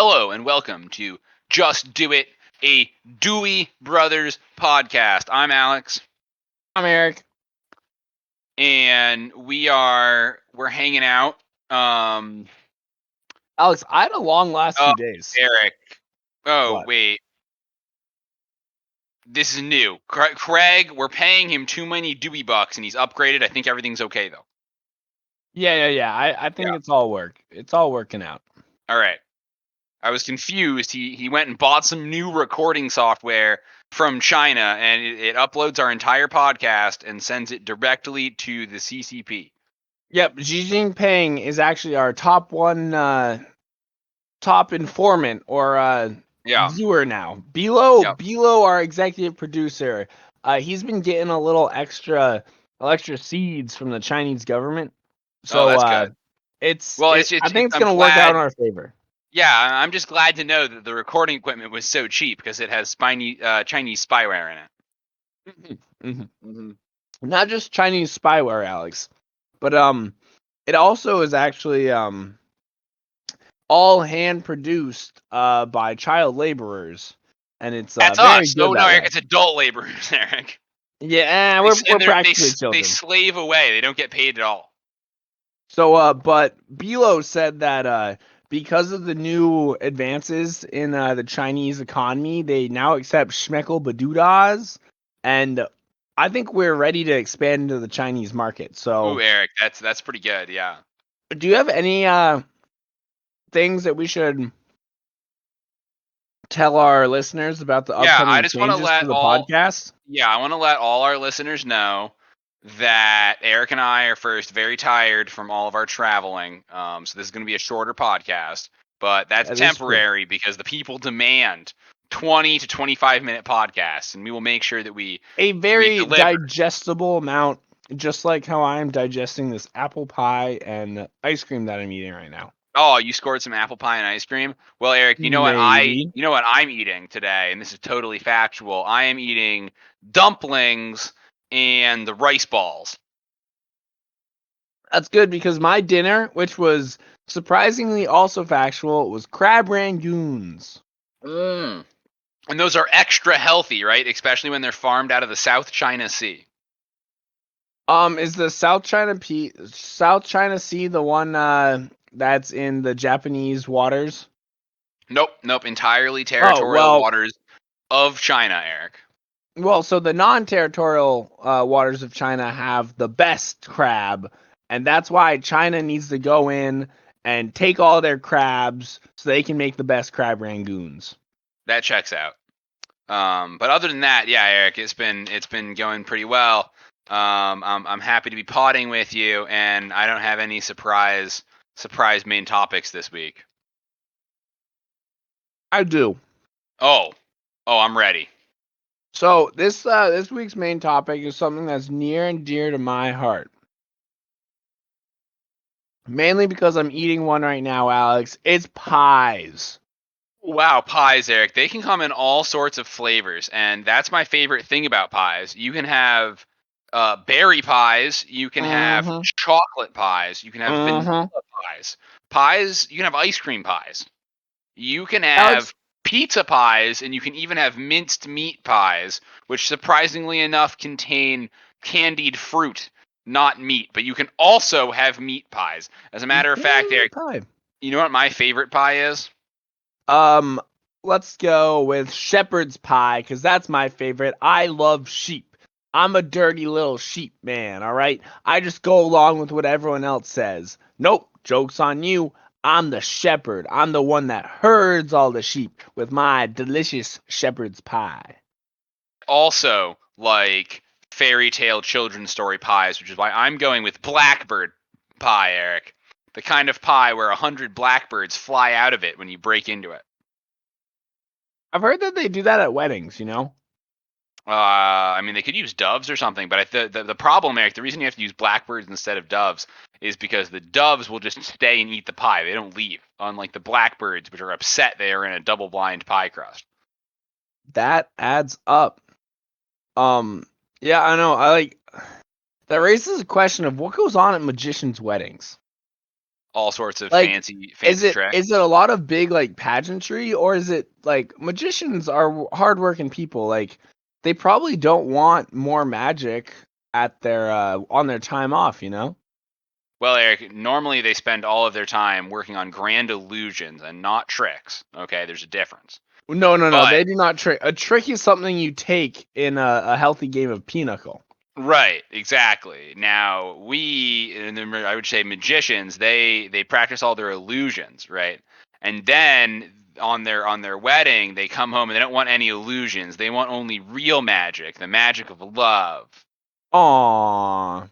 Hello and welcome to Just Do It, a Dewey Brothers podcast. I'm Alex, I'm Eric. and we're hanging out. Alex, I had a long last few days. Eric. Oh, What? wait. This is new. Craig, we're paying him too many Dewey bucks, and he's upgraded. I think everything's okay though. Yeah. I think it's all working out. All right. I was confused. He went and bought some new recording software from China, and it uploads our entire podcast and sends it directly to the CCP. Yep, Xi Jinping is actually our top informant or viewer now. Below our executive producer. He's been getting a little extra seeds from the Chinese government. So that's good. I think it's gonna work out in our favor. Yeah, I'm just glad to know that the recording equipment was so cheap because it has Chinese spyware in it. Mm-hmm. Not just Chinese spyware, Alex, but it also is actually all hand produced by child laborers, and it's that's very us. good. No, Eric, it's adult laborers, Eric. Yeah, we're practically children. They slave away. They don't get paid at all. So, but Bilo said that because of the new advances in the Chinese economy, they now accept Schmeckel Badoodas, and I think we're ready to expand into the Chinese market. So, ooh, Eric, that's pretty good. Yeah. Do you have any things that we should tell our listeners about the upcoming changes to the podcast? Yeah, I want to let all our listeners know that Eric and I are first very tired from all of our traveling. So this is going to be a shorter podcast, but that's temporary because the people demand 20 to 25-minute podcasts, and we will make sure that a very digestible amount, just like how I am digesting this apple pie and ice cream that I'm eating right now. Oh, you scored some apple pie and ice cream? Well, Eric, you know what I'm eating today, and this is totally factual. I am eating dumplings and the rice balls. That's good because my dinner, which was surprisingly also factual, was crab rangoons. And those are extra healthy, right? Especially when they're farmed out of the South China Sea. Is the South China Sea the one that's in the Japanese waters? Nope. Entirely territorial waters of China, Eric. Well, so the non-territorial waters of China have the best crab, and that's why China needs to go in and take all their crabs so they can make the best crab rangoons. That checks out. But other than that, yeah, Eric, it's been going pretty well. I'm happy to be potting with you, and I don't have any surprise main topics this week. I do. Oh, I'm ready. So this week's main topic is something that's near and dear to my heart. Mainly because I'm eating one right now, Alex. It's pies. Wow, pies, Eric. They can come in all sorts of flavors, and that's my favorite thing about pies. You can have berry pies, you can have chocolate pies, you can have vanilla pies. Pies, you can have ice cream pies. You can have pizza pies, and you can even have minced meat pies, which surprisingly enough contain candied fruit, not meat. But you can also have meat pies. As a matter of fact, Eric, you know what my favorite pie is? Let's go with shepherd's pie, because that's my favorite. I love sheep. I'm a dirty little sheep man, all right? I just go along with what everyone else says. Nope, joke's on you. I'm the shepherd. I'm the one that herds all the sheep with my delicious shepherd's pie. Also, like fairy tale children's story pies, which is why I'm going with blackbird pie, Eric. The kind of pie where 100 blackbirds fly out of it when you break into it. I've heard that they do that at weddings, you know? I mean, they could use doves or something, but the problem, Eric, the reason you have to use blackbirds instead of doves is because the doves will just stay and eat the pie. They don't leave, unlike the blackbirds, which are upset they are in a double-blind pie crust. That adds up. Yeah, I know. That raises a question of what goes on at magicians' weddings. all sorts of Like, fancy is it tricks. is it a lot of big like pageantry, or is it like magicians are hardworking people? Like, they probably don't want more magic at their on their time off, you know? Well, Eric, normally they spend all of their time working on grand illusions and not tricks. Okay, there's a difference. No. But They do not trick. A trick is something you take in a healthy game of pinochle. right, exactly. Now I would say magicians, they practice all their illusions, right? And then on their wedding, they come home and they don't want any illusions. They want only real magic, the magic of love. Aww.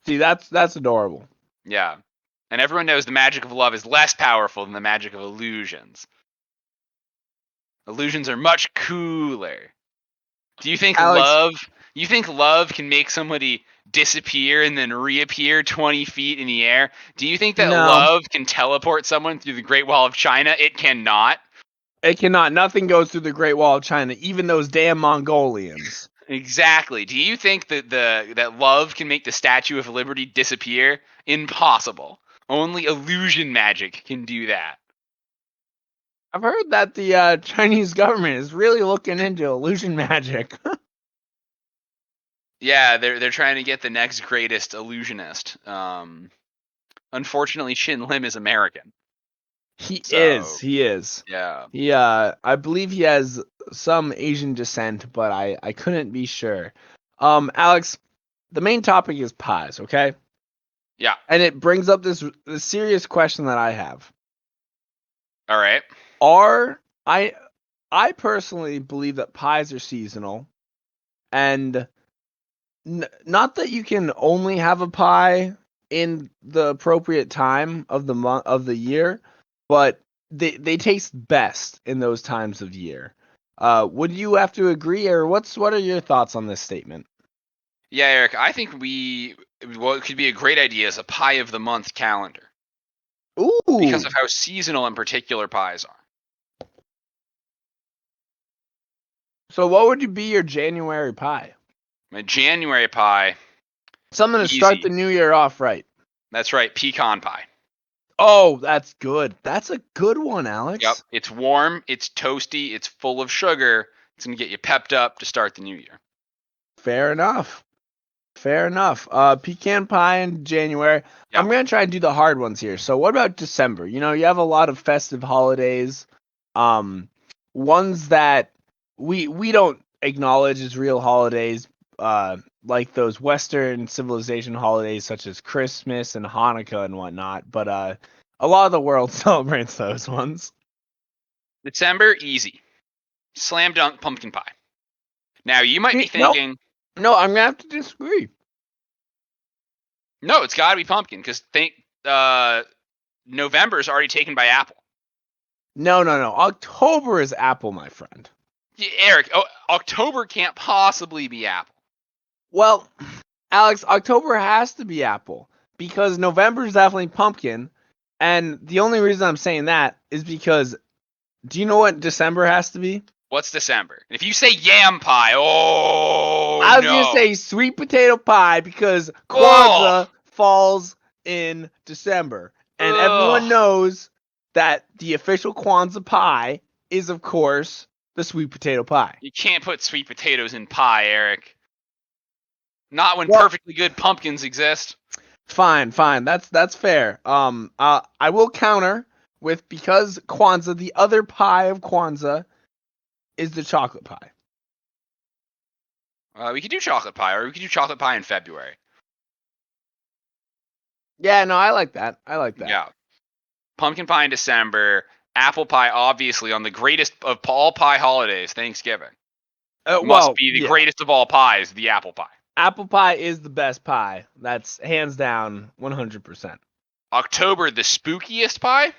See, that's adorable. Yeah. And everyone knows the magic of love is less powerful than the magic of illusions. Illusions are much cooler. Do you think Alex, love can make somebody disappear and then reappear 20 feet in the air? Do you think that no, love can teleport someone through the Great Wall of China? It cannot. it cannot. Nothing goes through the Great Wall of China, even those damn Mongolians. Exactly. Do you think that that love can make the Statue of Liberty disappear? Impossible. Only illusion magic can do that. I've heard that the Chinese government is really looking into illusion magic. Yeah, they're trying to get the next greatest illusionist. Unfortunately, Shin Lim is American. He is. So, He is. yeah. He I believe he has some Asian descent, but I couldn't be sure. Alex, the main topic is pies, okay? Yeah. And it brings up this serious question that I have. All right. Are I personally believe that pies are seasonal, and not that you can only have a pie in the appropriate time of the month of the year, but they taste best in those times of year. Would you have to agree, or what are your thoughts on this statement? Yeah, Eric, I think what could be a great idea is a pie of the month calendar because Ooh, of how seasonal in particular pies are. so what would be your January pie? My January pie, Something to start the easy. new year off right. That's right, pecan pie. Oh, that's good. That's a good one, Yep. Alex. It's warm, it's toasty, it's full of sugar. It's going to get you pepped up to start the new year. Fair enough. Fair enough. Pecan pie in January. Yeah. I'm gonna try and do the hard ones here. So, what about December? You know, you have a lot of festive holidays, um, ones that we don't acknowledge as real holidays, like those Western civilization holidays such as Christmas and Hanukkah and whatnot. But a lot of the world celebrates those ones. December, easy. Slam dunk pumpkin pie. Now, you might be No, thinking, no, I'm gonna have to disagree. no, it's got to be pumpkin because November is already taken by apple. No. October is Apple, my friend. Yeah, Eric, October can't possibly be apple. Well, Alex, October has to be apple because November is definitely pumpkin. And the only reason I'm saying that is because do you know what December has to be? What's December? If you say yam pie, oh I was going to no. say sweet potato pie because Oh, Kwanzaa falls in December. And everyone ugh. knows that the official Kwanzaa pie is, of course, the sweet potato pie. You can't put sweet potatoes in pie, Eric. Not when Well, perfectly good pumpkins exist. fine. That's fair. I will counter with because Kwanzaa, the other pie of Kwanzaa, is the chocolate pie. We could do chocolate pie, or we could do chocolate pie in February. Yeah, no, I like that. I like that. Yeah. Pumpkin pie in December. Apple pie, obviously, on the greatest of all pie holidays, Thanksgiving. Must Well, be the yeah. greatest of all pies, the apple pie. Apple pie is the best pie. That's hands down 100%. October, the spookiest pie?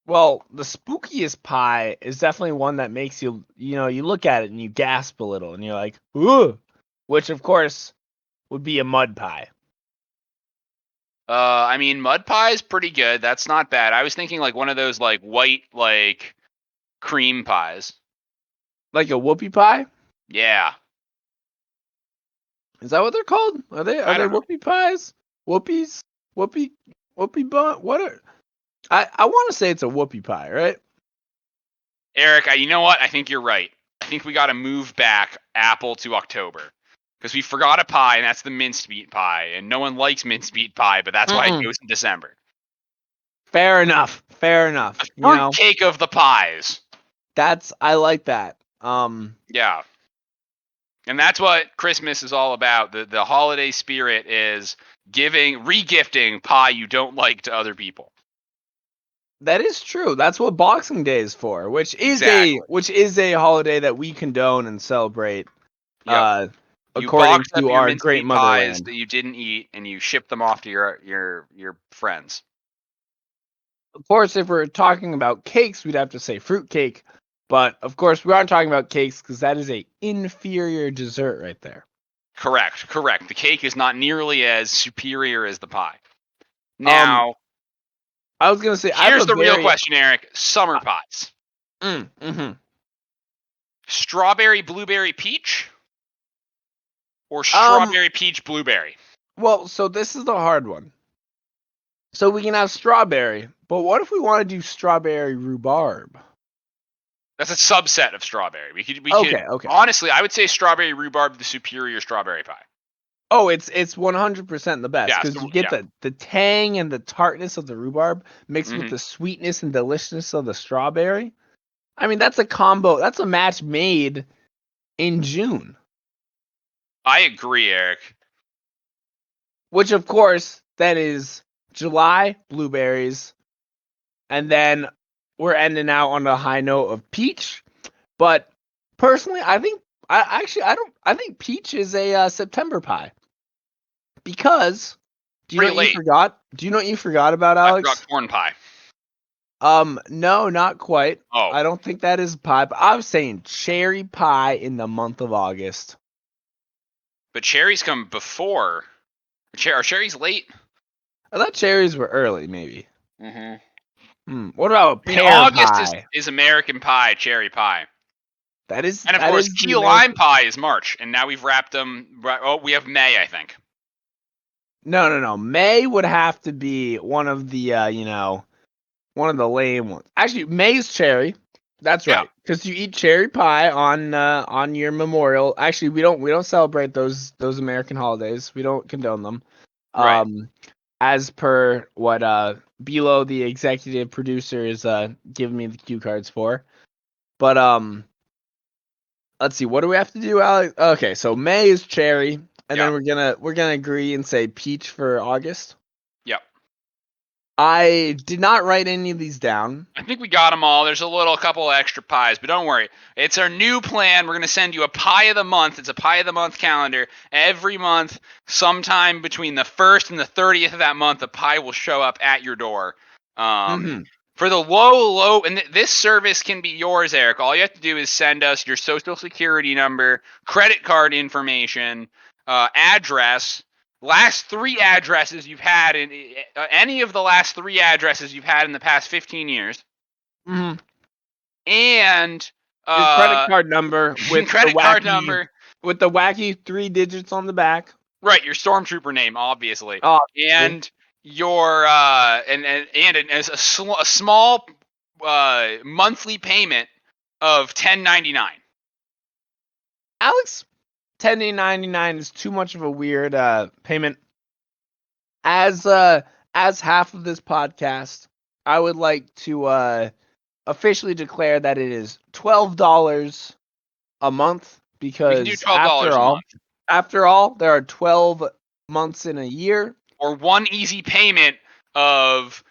Well, the spookiest pie is definitely one that makes you, you look at it and you gasp a little and you're like, ooh, which of course would be a mud pie. I mean, mud pie is pretty good. That's not bad. I was thinking like one of those like white like cream pies. Like a whoopie pie? Yeah. Is that what they're called? Are they I don't know. whoopie pies? Whoopies? Whoopie bun? What are... I want to say it's a whoopie pie, right? Eric, you know what? I think you're right. I think we got to move back Apple to October because we forgot a pie, and that's the mincemeat pie, and no one likes mincemeat pie, but that's why it goes in December. Fair enough. You know, Fruitcake of the pies. I like that. Yeah. And that's what Christmas is all about. The holiday spirit is regifting pie you don't like to other people. That is true. That's what Boxing Day is for, which is a holiday that we condone and celebrate. Yep. According to your our great pies motherland that you didn't eat, and you ship them off to your friends. Of course, if we're talking about cakes, we'd have to say fruit cake. But of course, we aren't talking about cakes because that is a inferior dessert right there. Correct. The cake is not nearly as superior as the pie. Now, I was gonna say, here's the real question, Eric. Summer pies. Strawberry, blueberry, peach, or strawberry, peach, blueberry? Well, so this is the hard one. So we can have strawberry, but what if we want to do strawberry rhubarb? That's a subset of strawberry. We could. Okay. Honestly, I would say strawberry rhubarb the superior strawberry pie. Oh, it's 100% the best because you get the tang and the tartness of the rhubarb mixed with the sweetness and deliciousness of the strawberry. I mean, that's a combo. That's a match made in June. I agree, Eric. Which, of course, then is July blueberries, and then we're ending out on a high note of peach. But personally, I think I think peach is a September pie because do you know what you forgot? Do you know what you forgot about, Alex? I forgot corn pie. No, not quite. Oh, I don't think that is pie, but I was saying cherry pie in the month of August. But cherries come before. Are cherries late? I thought cherries were early, maybe. What about pear August pie? is American pie, cherry pie. That is, and of course, key lime pie is March, and now we've wrapped them. Oh, we have May, I think. No. May would have to be one of the, one of the lame ones. Actually, May's cherry. That's right, because you eat cherry pie on your memorial. Actually, we don't celebrate those American holidays. We don't condone them. Right. As per what Bilo, the executive producer, is giving me the cue cards for. But let's see, what do we have to do, Alex? Okay, so May is cherry, and then we're gonna agree and say peach for August. Yep. I did not write any of these down. I think we got them all. There's a couple of extra pies, but don't worry. It's our new plan. We're going to send you a pie of the month. It's a pie of the month calendar. Every month, sometime between the 1st and the 30th of that month, a pie will show up at your door. For the low, and this service can be yours, Eric. All you have to do is send us your social security number, credit card information, address, last 3 addresses you've had in any of the last 3 addresses you've had in the past 15 years. And your credit card number with with the wacky 3 digits on the back. Right, your stormtrooper name, obviously. And your and a small monthly payment of $10.99. Alex, $10.99 is too much of a weird payment. As half of this podcast, I would like to officially declare that it is $12 a month because we can do $12 a month. After all, there are 12 months in a year. Or one easy payment of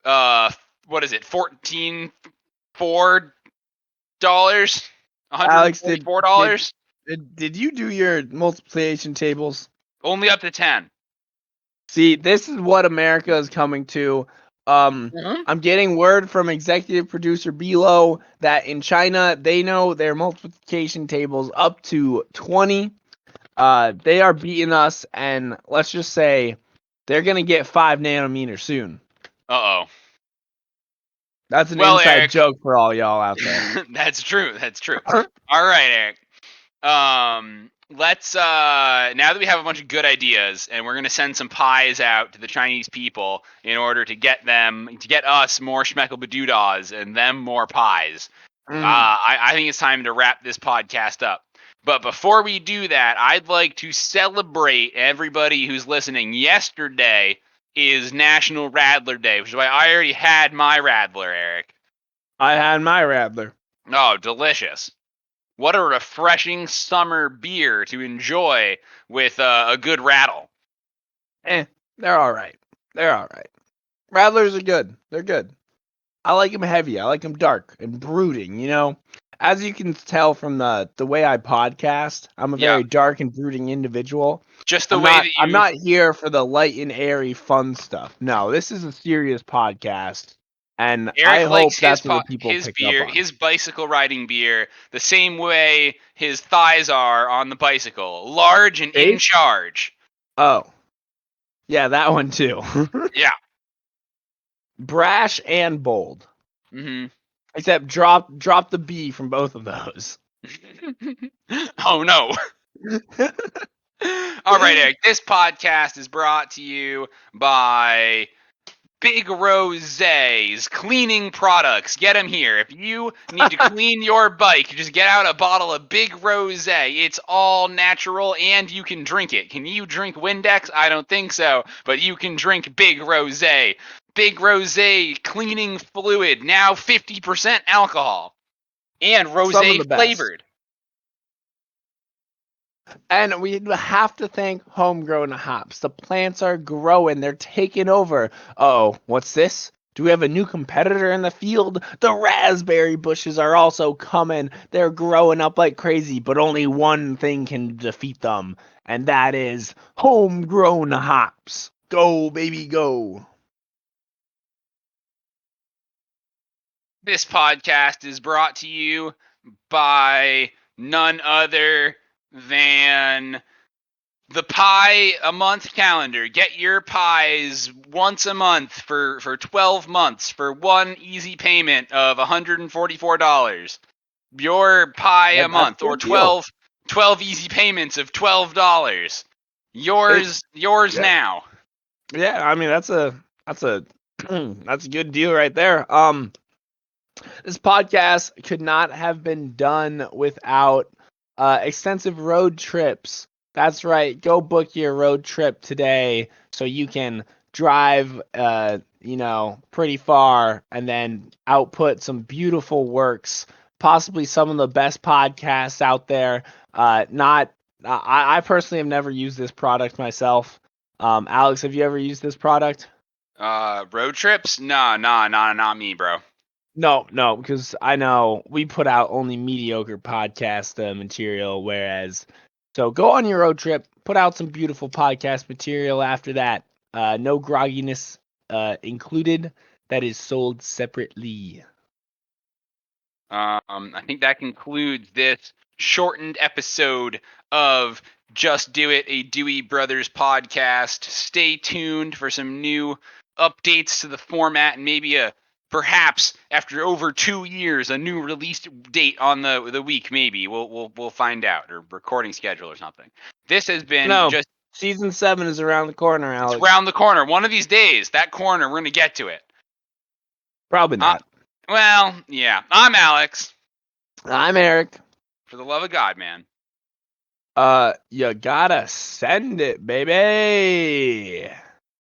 what is it? $14.4? $144? Did you do your multiplication tables? Only up to 10. See, this is what America is coming to. I'm getting word from executive producer Bilo that in China they know their multiplication tables up to 20. They are beating us, and let's just say they're gonna get 5 nanometers soon. That's an inside Eric, joke for all y'all out there. That's true. All right, Eric. let's now that we have a bunch of good ideas, and we're gonna send some pies out to the Chinese people in order to get us more schmeckelbadoodas and them more pies. I think it's time to wrap this podcast up. But before we do that, I'd like to celebrate everybody who's listening. Yesterday is National Radler Day, which is why I already had my Radler, Eric. I had my Radler. Oh, delicious. What a refreshing summer beer to enjoy with a good rattle. They're all right. They're all right. Radlers are good. They're good. I like them heavy. I like them dark and brooding, you know? As you can tell from the way I podcast, I'm a Yeah, very dark and brooding individual. just the I'm way not that I'm you not here for the light and airy fun stuff. No, this is a serious podcast, and I Eric hope likes that's what the people his pick up beer, on. his bicycle riding beer, the same way his thighs are on the bicycle, large and in Faith? charge. Oh, yeah, that one too. Yeah. Brash and bold. Hmm. Except drop the B from both of those. Oh no. All right, Eric. This podcast is brought to you by Big Rose's cleaning products. Get them here. If you need to clean your bike, just get out a bottle of Big Rose. It's all natural and you can drink it. Can you drink Windex? I don't think so, but you can drink Big Rose. Big Rose cleaning fluid, now 50% alcohol and rose Some of the best. flavored. And we have to thank homegrown hops. The plants are growing. They're taking over. Oh, what's this? Do we have a new competitor in the field? The raspberry bushes are also coming. They're growing up like crazy, but only one thing can defeat them, and that is homegrown hops. Go, baby, go. This podcast is brought to you by none other than the Pie a Month calendar. Get your pies once a month for 12 months for one easy payment of $144. Your pie Yeah, a that's month, a or good deal. 12 easy payments of $12. It, Yours yeah, now. yeah. I mean, that's a that's a good deal right there. This podcast could not have been done without extensive road trips. That's right. Go book your road trip today so you can drive, pretty far and then output some beautiful works, possibly some of the best podcasts out there. Not, I personally have never used this product myself. Alex, have you ever used this product? Road trips? Nah, not me, bro. No, because I know we put out only mediocre podcast material, so go on your road trip, put out some beautiful podcast material after that. No grogginess included. That is sold separately. I think that concludes this shortened episode of Just Do It, a Dewey Brothers podcast. Stay tuned for some new updates to the format and maybe perhaps after over 2 years a new release date on the week. Maybe we'll find out, or recording schedule or something. This has been No, just season 7 is around the corner, it's Alex. around the corner. One of these days, that corner, we're gonna get to it. Probably Uh, not. well, yeah. I'm Alex. I'm Eric. For the love of God, man. You gotta send it, baby.